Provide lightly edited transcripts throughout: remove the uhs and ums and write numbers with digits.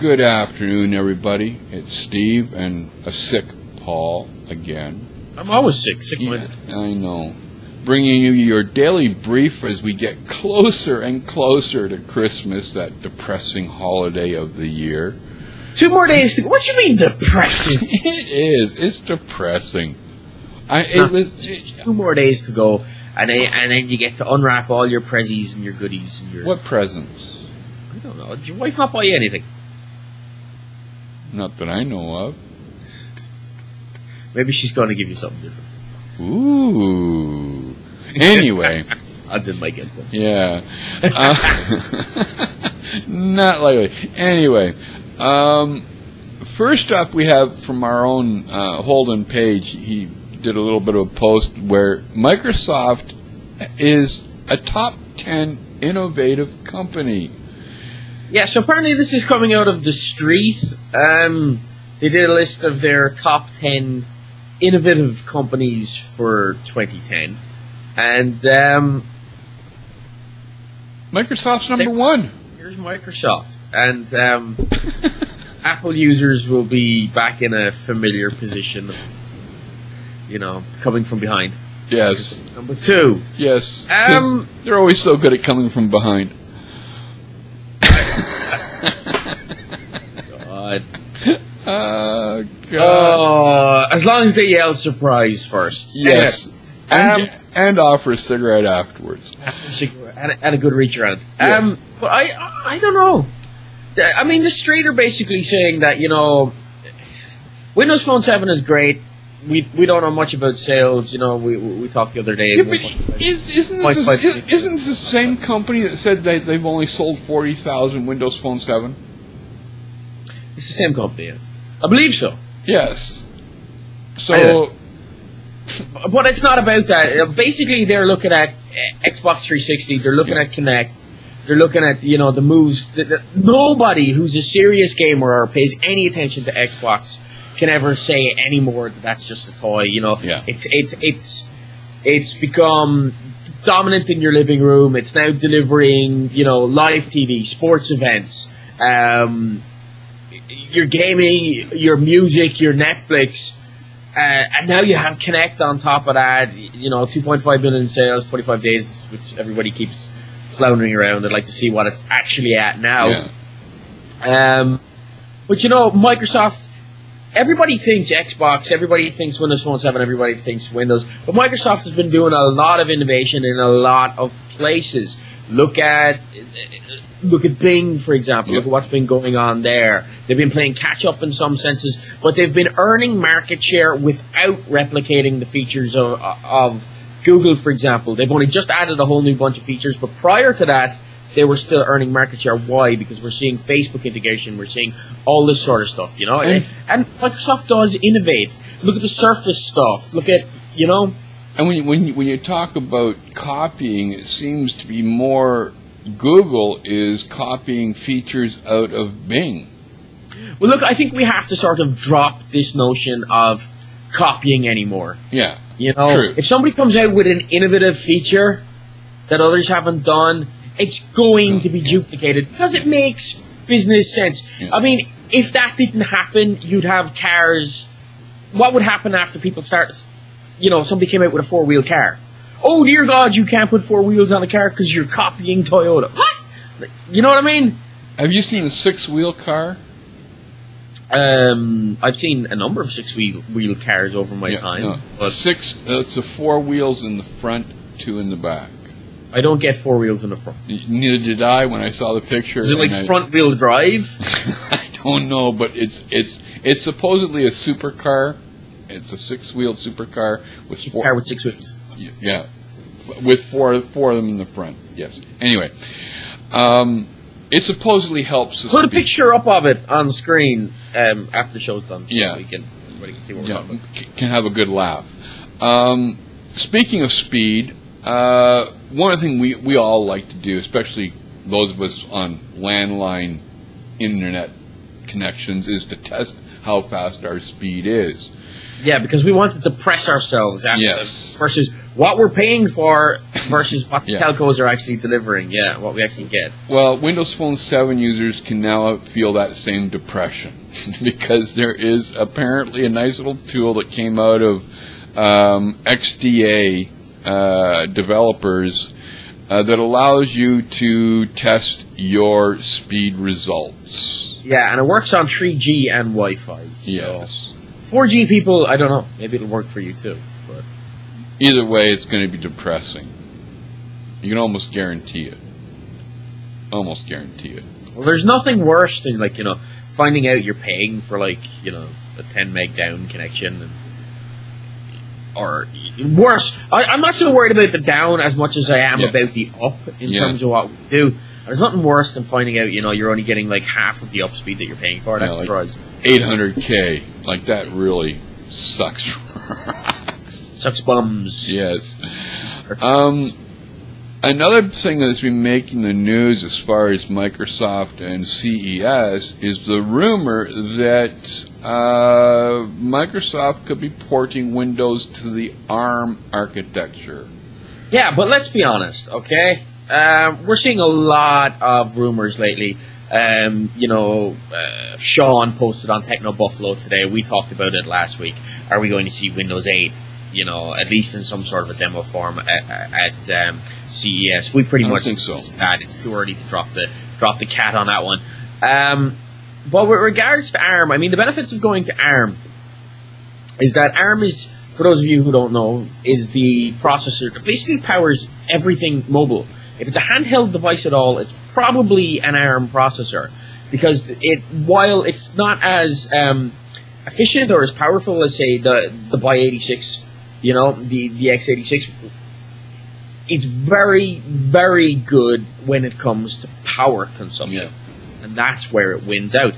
Good afternoon, everybody. It's Steve and a sick Paul again. I'm always sick. Yeah, I know. Bringing you your daily brief as we get closer and closer to Christmas, that depressing holiday of the year. 2 more days to go. What do you mean depressing? It is. It's depressing. 2 more days to go, and then you get to unwrap all your prezzies and your goodies. And your... What presents? I don't know. Did your wife not buy you anything? Not that I know of. Maybe she's going to give you something different. Ooh. Anyway. Odds in my guess. Yeah. Not likely. Anyway. First up, we have from our own Holden page, he did a little bit of a post where Microsoft is a top 10 innovative company. Yeah, so apparently this is coming out of the street. They did a list of their top 10 innovative companies for 2010. And Microsoft's number 1. Here's Microsoft. And Apple users will be back in a familiar position of, coming from behind. Yes. Number 2. Yes. They're always so good at coming from behind. God. God. As long as they yell surprise first. Yes. And offer a cigarette afterwards. After a cigarette and a good reach around. Yes. But I don't know. I mean, the street are basically saying that, Windows Phone 7 is great. We don't know much about sales. We talked the other day. Yeah, but isn't this the same company that said that they've only sold 40,000 Windows Phone 7? It's the same company, yeah. I believe so. Yes. So... But it's not about that. Basically, they're looking at Xbox 360. They're looking at Kinect. They're looking at, the moves. Nobody who's a serious gamer or pays any attention to Xbox can ever say anymore that that's just a toy. Yeah. It's become dominant in your living room. It's now delivering, live TV, sports events, your gaming, your music, your Netflix, and now you have Kinect on top of that. 2.5 million sales, 25 days, which everybody keeps floundering around. I'd like to see what it's actually at now. Yeah. But Microsoft. Everybody thinks Xbox, everybody thinks Windows Phone 7, everybody thinks Windows. But Microsoft has been doing a lot of innovation in a lot of places. Look at Bing, for example. Look at what's been going on there. They've been playing catch-up in some senses, but they've been earning market share without replicating the features of Google, for example. They've only just added a whole new bunch of features, but prior to that, they were still earning market share. Why? Because we're seeing Facebook integration. We're seeing all this sort of stuff, And Microsoft does innovate. Look at the Surface stuff. Look at, And when you talk about copying, it seems to be more Google is copying features out of Bing. Well, look, I think we have to sort of drop this notion of copying anymore. Yeah. True. If somebody comes out with an innovative feature that others haven't done, it's going to be duplicated because it makes business sense. Yeah. I mean, if that didn't happen, you'd have cars. What would happen after people start, somebody came out with a 4-wheel car? Oh, dear God, you can't put 4 wheels on a car because you're copying Toyota. What? You know what I mean? Have you seen a 6-wheel car? I've seen a number of 6-wheel cars over my time. No. But it's the 4 wheels in the front, 2 in the back. I don't get 4 wheels in the front. Neither did I when I saw the picture. Is it like front-wheel drive? I don't know, but it's supposedly a supercar. It's a 6-wheel supercar with car with 6 wheels. Yeah, with four of them in the front. Yes. Anyway, it supposedly helps. Put a picture up of it on the screen after the show's done. So everybody can see what we're talking about. Can have a good laugh. Speaking of speed. One of the things we all like to do, especially those of us on landline internet connections, is to test how fast our speed is. Yeah, because we wanted to press ourselves after versus what we're paying for versus what Yeah. telcos are actually delivering. Yeah, what we actually get. Well, Windows Phone 7 users can now feel that same depression because there is apparently a nice little tool that came out of XDA developers that allows you to test your speed results. Yeah, and it works on 3G and Wi-Fi. So. Yes. 4G people, I don't know. Maybe it'll work for you too. But Either way, it's going to be depressing. You can almost guarantee it. Almost guarantee it. well, there's nothing worse than finding out you're paying for a 10 meg down connection, or worse. I'm not so worried about the down as much as I am about the up in terms of what we do. There's nothing worse than finding out you're only getting like half of the up speed that you're paying for. That like drives 800K. Like that really sucks. Sucks bums. Yes. Another thing that's been making the news as far as Microsoft and CES is the rumor that Microsoft could be porting Windows to the ARM architecture. Yeah, but let's be honest, okay? We're seeing a lot of rumors lately. Sean posted on Techno Buffalo today. We talked about it last week. Are we going to see Windows 8? At least in some sort of a demo form at CES. We pretty much think so. That it's too early to drop the cat on that one. But with regards to ARM, I mean, the benefits of going to ARM is that ARM is, for those of you who don't know, is the processor that basically powers everything mobile. If it's a handheld device at all, it's probably an ARM processor, because while it's not as efficient or as powerful as, say, the by86, the x86, it's very, very good when it comes to power consumption. Yeah. And that's where it wins out.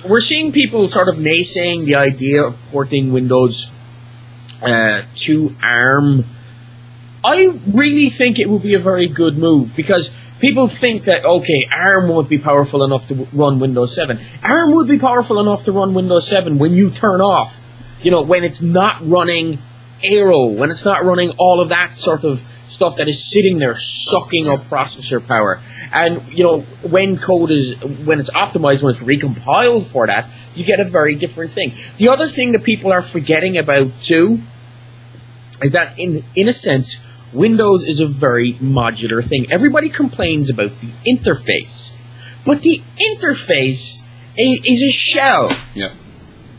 We're seeing people sort of naysaying the idea of porting Windows to ARM. I really think it would be a very good move, because people think that, okay, ARM won't be powerful enough to run Windows 7. ARM would be powerful enough to run Windows 7 when you turn off, when it's not running Aero, when it's not running all of that sort of stuff that is sitting there sucking up processor power. And, when it's optimized, when it's recompiled for that, you get a very different thing. The other thing that people are forgetting about, too, is that, in a sense, Windows is a very modular thing. Everybody complains about the interface, but the interface is a shell. Yeah.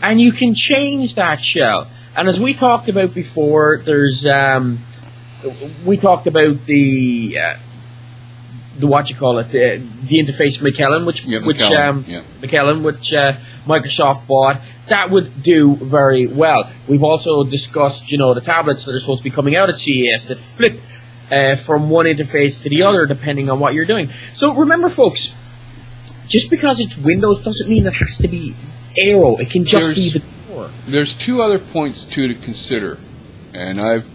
And you can change that shell. And as we talked about before, there's we talked about the interface McKellen, which Microsoft bought. That would do very well. We've also discussed, the tablets that are supposed to be coming out at CES that flip from one interface to the other depending on what you're doing. So remember, folks, just because it's Windows doesn't mean it has to be Aero. It can just be the core. There's two other points too to consider, and I've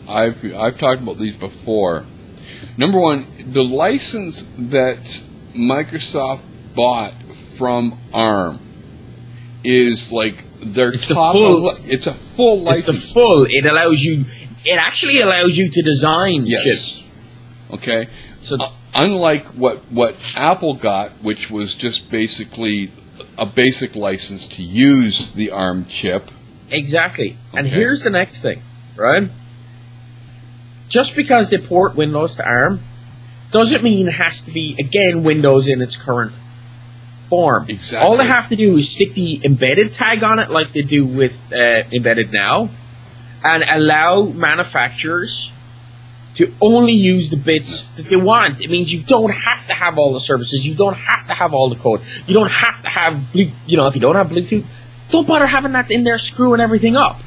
talked about these before. Number one, the license that Microsoft bought from ARM is like their it's top. It's a full license. It's the full. It allows you. It actually allows you to design chips. Okay. So unlike what Apple got, which was just basically a basic license to use the ARM chip. Exactly. Okay. And here's the next thing, right? Just because they port Windows to ARM doesn't mean it has to be, again, Windows in its current form. Exactly. All they have to do is stick the embedded tag on it like they do with Embedded Now, and allow manufacturers to only use the bits that they want. It means you don't have to have all the services. You don't have to have all the code. You don't have to have, if you don't have Bluetooth, don't bother having that in there screwing everything up.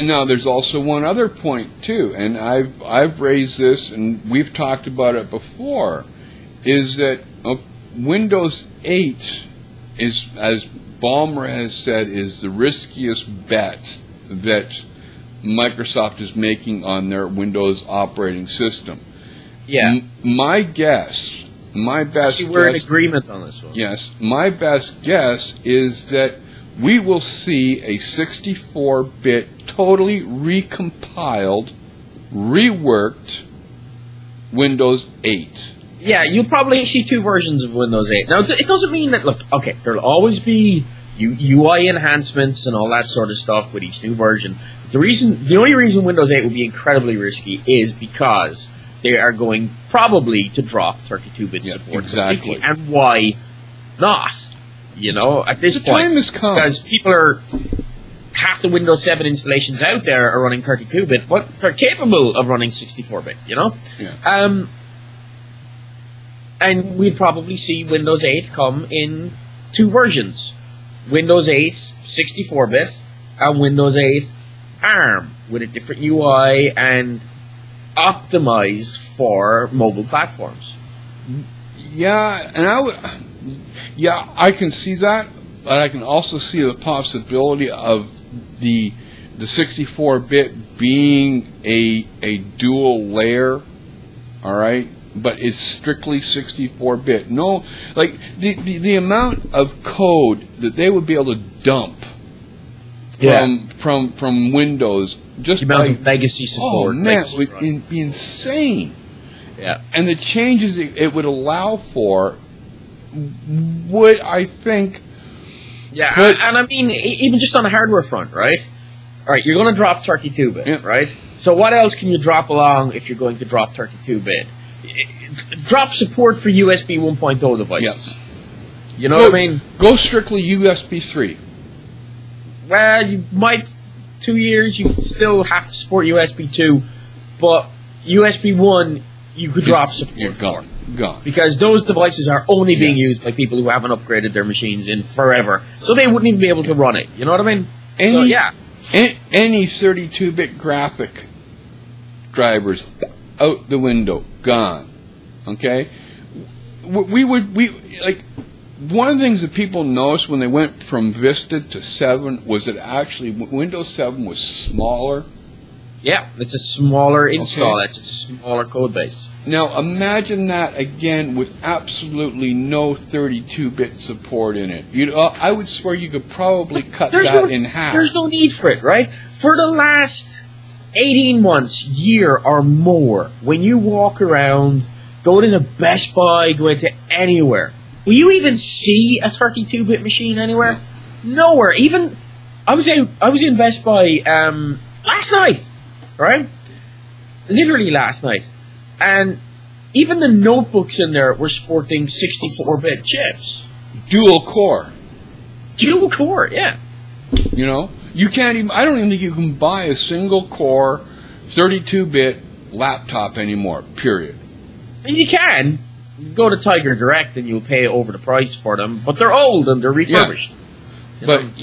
Now, there's also one other point too, and I've raised this, and we've talked about it before, is that Windows 8 is, as Ballmer has said, is the riskiest bet that Microsoft is making on their Windows operating system. Yeah. My best we're in agreement on this one. Yes. My best guess is that we will see a 64-bit, totally recompiled reworked Windows 8. Yeah, you'll probably see 2 versions of Windows 8. Now, it doesn't mean that, look, okay, there'll always be UI enhancements and all that sort of stuff with each new version. The only reason Windows 8 will be incredibly risky is because they are going probably to drop 32-bit support. Exactly. And why not? You know, at this point. The time has come. Because half the Windows 7 installations out there are running 32-bit, but they're capable of running 64-bit, you know? Yeah. And we'd probably see Windows 8 come in 2 versions. Windows 8 64-bit and Windows 8 ARM with a different UI and optimized for mobile platforms. Yeah, and I can see that, but I can also see the possibility of the 64-bit being a dual layer, all right? But it's strictly 64-bit. No, like the amount of code that they would be able to dump from Windows just the amount of legacy support. Oh man, it would be insane. Yeah, and the changes it would allow for would, I think. Yeah, and I mean, even just on the hardware front, right? All right, you're going to drop 32-bit, right? So what else can you drop along if you're going to drop 32-bit? Drop support for USB 1.0 devices. Yep. You know what I mean? Go strictly USB 3. Well, you might 2 years. You still have to support USB 2, but USB 1 you could drop support. You're gone. Gone. Because those devices are only being used by people who haven't upgraded their machines in forever, so they wouldn't even be able to run it. You know what I mean? Any 32-bit graphic drivers out the window, gone. Okay, we like one of the things that people noticed when they went from Vista to 7 was that actually Windows 7 was smaller. Yeah, it's a smaller install. It's a smaller code base. Now imagine that again with absolutely no 32-bit support in it. I would swear you could probably cut that in half. There's no need for it, right? For the last 18 months, year or more, when you walk around, go to the Best Buy, go into anywhere, will you even see a 32-bit machine anywhere? No. Nowhere. Even I was in Best Buy last night, right? Literally last night, and even the notebooks in there were sporting 64-bit chips. Dual core. Dual core, yeah. You know? You can't even, I don't even think you can buy a single core 32-bit laptop anymore, period. And you can go to Tiger Direct and you'll pay over the price for them, but they're old and they're refurbished. Yeah. But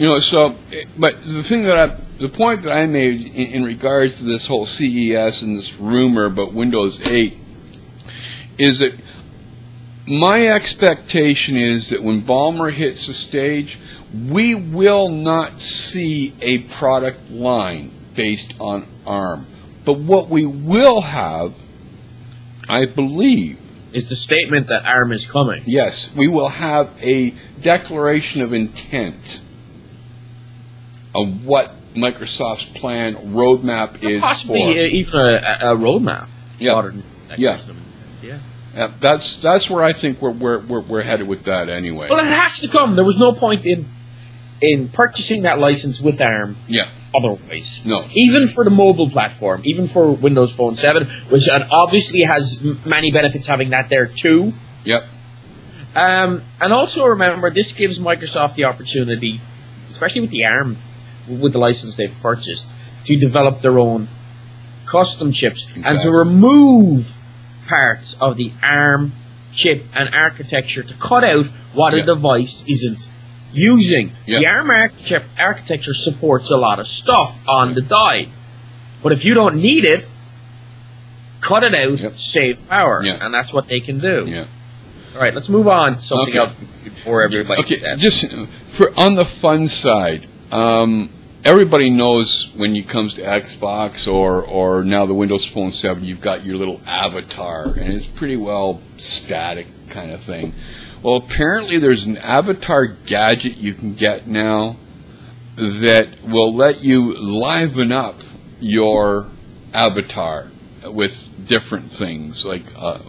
the point that I made in regards to this whole CES and this rumor about Windows 8 is that my expectation is that when Ballmer hits the stage, we will not see a product line based on ARM. But what we will have, I believe, is the statement that ARM is coming. Yes, we will have a declaration of intent of what Microsoft's plan roadmap is. Possibly even a roadmap. Yeah. That's where I think we're headed with that anyway. Well, it has to come. There was no point in purchasing that license with ARM. Yeah. Otherwise, no. Even for the mobile platform, even for Windows Phone 7, which obviously has many benefits having that there too. Yep. And also remember, this gives Microsoft the opportunity, especially with the ARM, with the license they've purchased, to develop their own custom chips and to remove parts of the ARM chip and architecture to cut out what a device isn't using. The ARM architecture supports a lot of stuff on the die, but if you don't need it, cut it out, save power, and that's what they can do. All right, let's move on to something else before everybody. Just on the fun side, everybody knows when it comes to Xbox or now the Windows Phone 7, you've got your little avatar, and it's pretty well static kind of thing. Well, apparently there's an avatar gadget you can get now that will let you liven up your avatar. with different things. Like,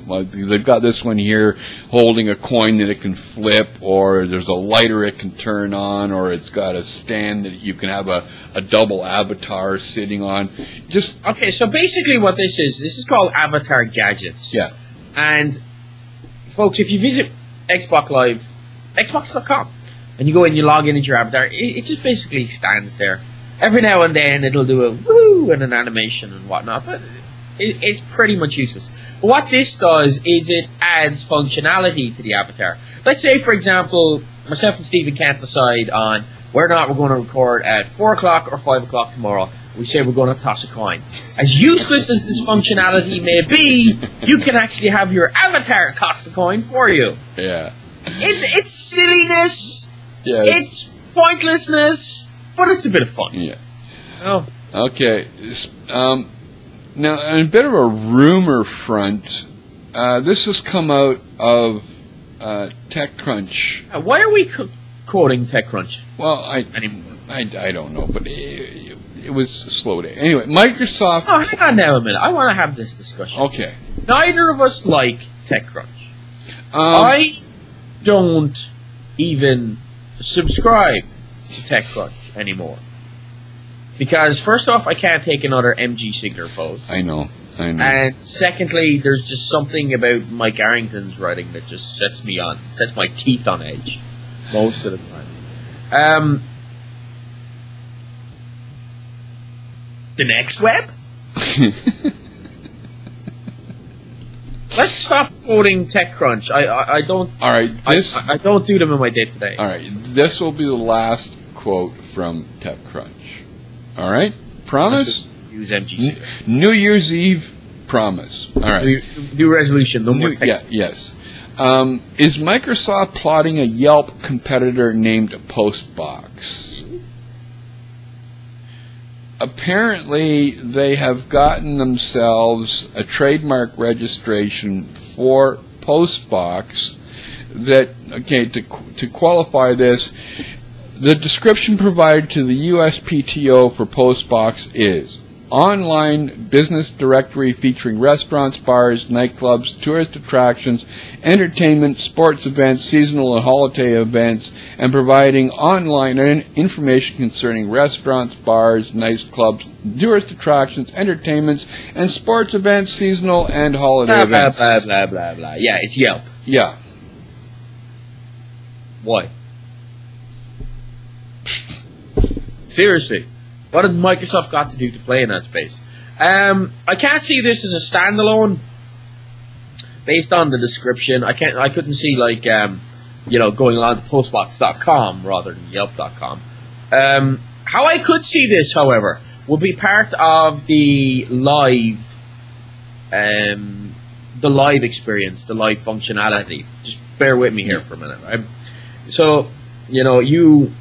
well, they've got this one here holding a coin that it can flip, or there's a lighter it can turn on, or it's got a stand that you can have a double avatar sitting on. Just okay. So basically, what this is called Avatar Gadgets. Yeah. And folks, if you visit Xbox Live, Xbox.com, and you go in, you log in into your avatar, it just basically stands there. Every now and then it'll do a woo and an animation and whatnot, but it's pretty much useless. But what this does is it adds functionality to the avatar. Let's say, for example, myself and Stephen can't decide on whether or not we're going to record at 4 o'clock or 5 o'clock tomorrow. We say we're going to toss a coin. As useless as this functionality may be, you can actually have your avatar toss the coin for you. Yeah. It's silliness. Yeah. It's pointlessness. But it's a bit of fun. Yeah. Oh. Okay. Now, on a bit of a rumor front, this has come out of TechCrunch. Why are we quoting TechCrunch? Well, I don't know, but it was a slow day. Anyway, Microsoft... Oh, hang on now a minute. I want to have this discussion. Okay. Neither of us like TechCrunch. I don't even subscribe to TechCrunch anymore. Because, first off, I can't take another MG Signer post. I know. And secondly, there's just something about Mike Arrington's writing that just sets my teeth on edge most of the time. The next web? Let's stop quoting TechCrunch. I don't. All right. I don't do them in my day to day. All right. This will be the last quote from TechCrunch. All right. Promise. Use MGC. New Year's Eve. Promise. All right. New resolution. No more. Yes. Is Microsoft plotting a Yelp competitor named Postbox? Apparently, they have gotten themselves a trademark registration for Postbox. That, okay, to qualify this, the description provided to the USPTO for Postbox is online business directory featuring restaurants, bars, nightclubs, tourist attractions, entertainment, sports events, seasonal and holiday events, and providing online information concerning restaurants, bars, nightclubs, tourist attractions, entertainments, and sports events, seasonal and holiday events. Blah, blah, blah, blah. Yeah, it's Yelp. Yeah. Why? Seriously. What has Microsoft got to do to play in that space? I can't see this as a standalone based on the description. I couldn't see like going along to postbox.com rather than yelp.com. How I could see this, however, would be part of the live experience, the live functionality. Just bear with me here for a minute, right? So, you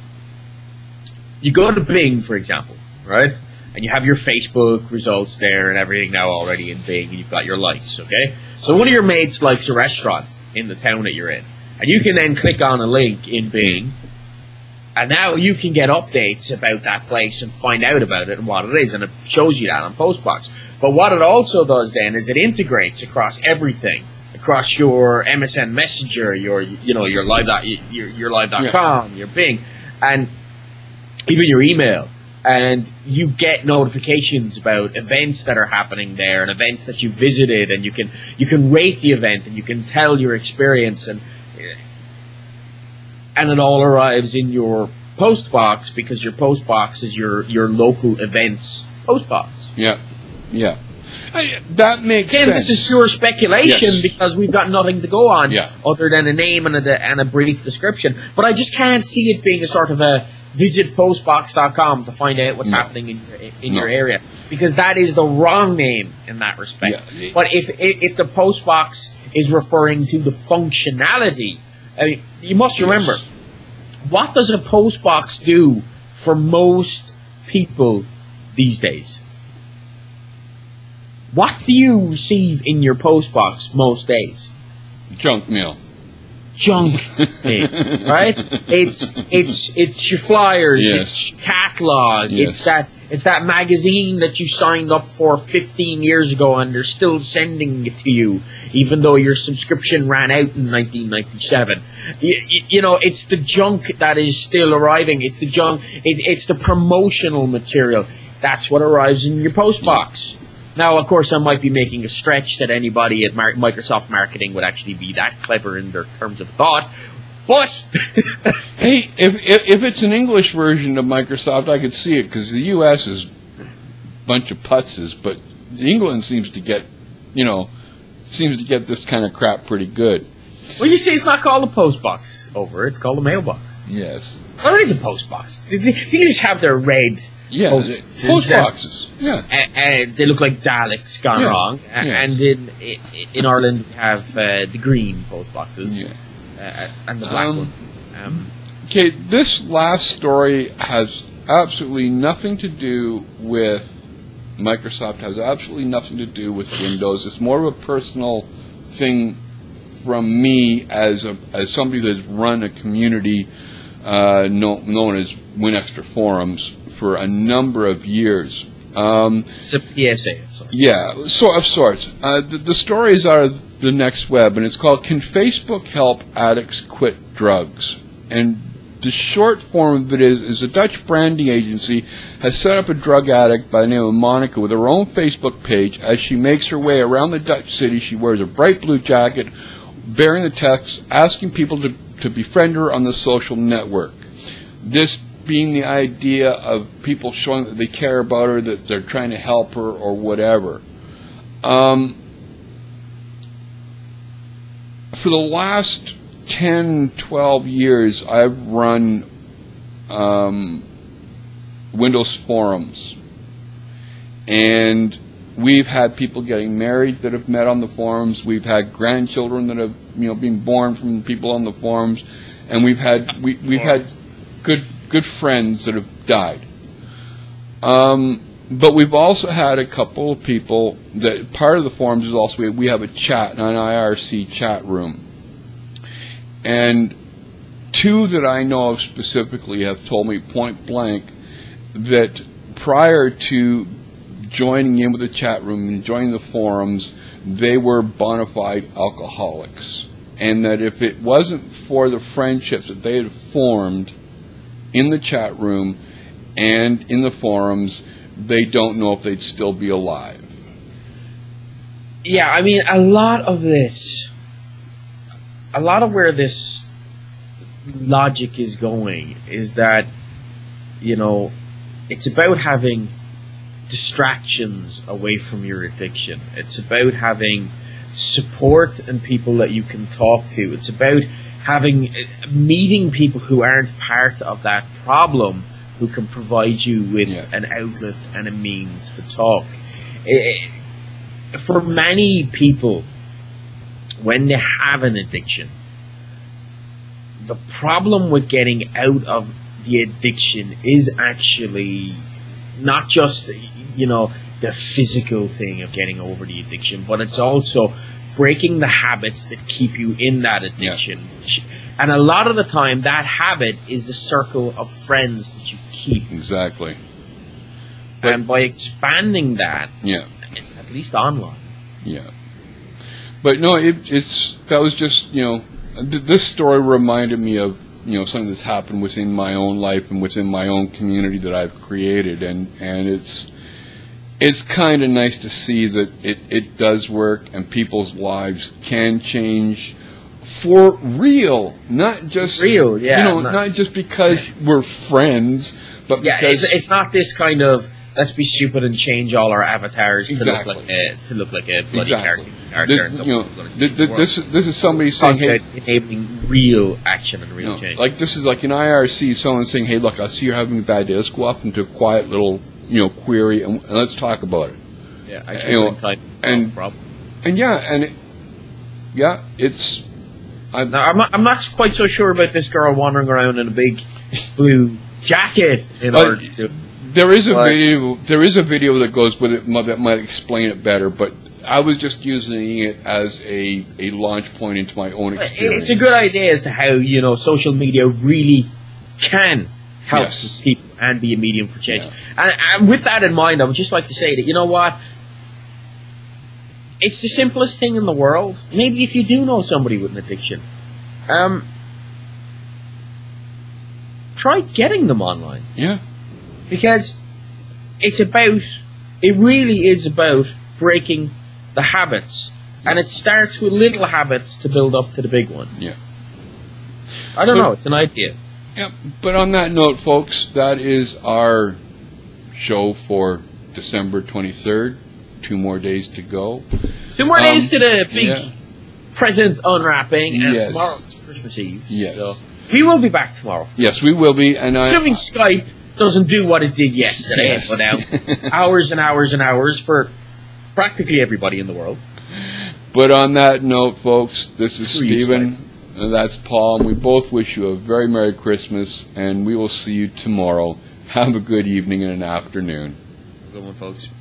go to Bing, for example, right? And you have your Facebook results there and everything now already in Bing, and you've got your likes, okay? So one of your mates likes a restaurant in the town that you're in, and you can then click on a link in Bing, and now you can get updates about that place and find out about it and what it is, and it shows you that on Postbox. But what it also does then is it integrates across everything, across your MSN Messenger, your live.com, your Bing, and even your email, and you get notifications about events that are happening there and events that you visited, and you can rate the event and you can tell your experience, and it all arrives in your Postbox because your Postbox is your local events Postbox. Yeah. That makes sense. This is pure speculation because we've got nothing to go on other than a name and a brief description. But I just can't see it being a sort of a visit postbox.com to find out what's happening in your area, because that is the wrong name in that respect. Yeah. But if the Postbox is referring to the functionality, I mean, you must remember, what does a Postbox do for most people these days? What do you receive in your Postbox most days? Junk mail. Junk mail, right? It's your flyers, it's your catalog, It's that magazine that you signed up for 15 years ago and they're still sending it to you, even though your subscription ran out in 1997. You know, it's the junk that is still arriving. It's the junk. It's the promotional material. That's what arrives in your post box. Now, of course, I might be making a stretch that anybody at Microsoft marketing would actually be that clever in their terms of thought. But hey, if it's an English version of Microsoft, I could see it, because the U.S. is a bunch of putzes, but England seems to get this kind of crap pretty good. Well, you see, it's not called a post box over; it's called a mailbox. Yes. Well, it is a post box. They just have their red post boxes. Yeah, and they look like Daleks gone wrong. Yes. And in Ireland, we have the green post boxes. Yeah. And the black ones. Okay, this last story has absolutely nothing to do with Microsoft, has absolutely nothing to do with Windows. It's more of a personal thing from me as somebody that's run a community known as WinExtra forums for a number of years. It's a PSA. Yeah, of sorts. The story is out of the Next Web, and it's called "Can Facebook Help Addicts Quit Drugs?" And the short form of it is a Dutch branding agency has set up a drug addict by the name of Monica with her own Facebook page. As she makes her way around the Dutch city, she wears a bright blue jacket bearing the text asking people to befriend her on the social network. This being the idea of people showing that they care about her, that they're trying to help her or whatever. For the last 10, 12 years, I've run Windows forums. And we've had people getting married that have met on the forums. We've had grandchildren that have, been born from people on the forums. And we've had good friends that have died. But we've also had a couple of people that part of the forums is also we have a chat, an IRC chat room. And two that I know of specifically have told me point blank that prior to joining in with the chat room and joining the forums, they were bona fide alcoholics. And that if it wasn't for the friendships that they had formed in the chat room and in the forums, they don't know if they'd still be alive. Yeah, I mean, a lot of where this logic is going is that, it's about having distractions away from your addiction. It's about having support and people that you can talk to. It's about meeting people who aren't part of that problem, who can provide you with an outlet and a means to talk. For many people, when they have an addiction, the problem with getting out of the addiction is actually not just, the physical thing of getting over the addiction, but it's also breaking the habits that keep you in that addiction. Yeah. And a lot of the time, that habit is the circle of friends that you keep. Exactly. And by expanding that, at least online. Yeah. But no, that was just, this story reminded me of, something that's happened within my own life and within my own community that I've created. And it's kind of nice to see that it does work and people's lives can change for real, not just real, not just because we're friends, but because it's not this kind of let's be stupid and change all our avatars to look like a bloody character. This is somebody saying, "Hey," enabling real action and real change. Like this is like an IRC, someone saying, "Hey, look, I see you're having a bad day. Let's go off into a quiet little query and let's talk about it." Yeah, actually, it's. I'm not quite so sure about this girl wandering around in a big blue jacket. There is a video that goes with it that might explain it better, but I was just using it as a launch point into my own experience. It's a good idea as to how social media really can help Yes. people and be a medium for change. Yeah. And with that in mind, I would just like to say that, you know what? It's the simplest thing in the world. Maybe if you do know somebody with an addiction, try getting them online. Yeah. Because it really is about breaking the habits. And it starts with little habits to build up to the big one. Yeah. I don't know, it's an idea. Yeah, but on that note, folks, that is our show for December 23rd. 2 more days to go. 2 more days to the big yeah. present unwrapping, and Yes. tomorrow it's Christmas Eve. Yes. So we will be back tomorrow. Yes, we will be. And Assuming Skype doesn't do what it did yesterday and Yes. put out hours and hours and hours for practically everybody in the world. But on that note, folks, this is Screw you, Stephen, and that's Paul, and we both wish you a very Merry Christmas, and we will see you tomorrow. Have a good evening and an afternoon. Good one, folks.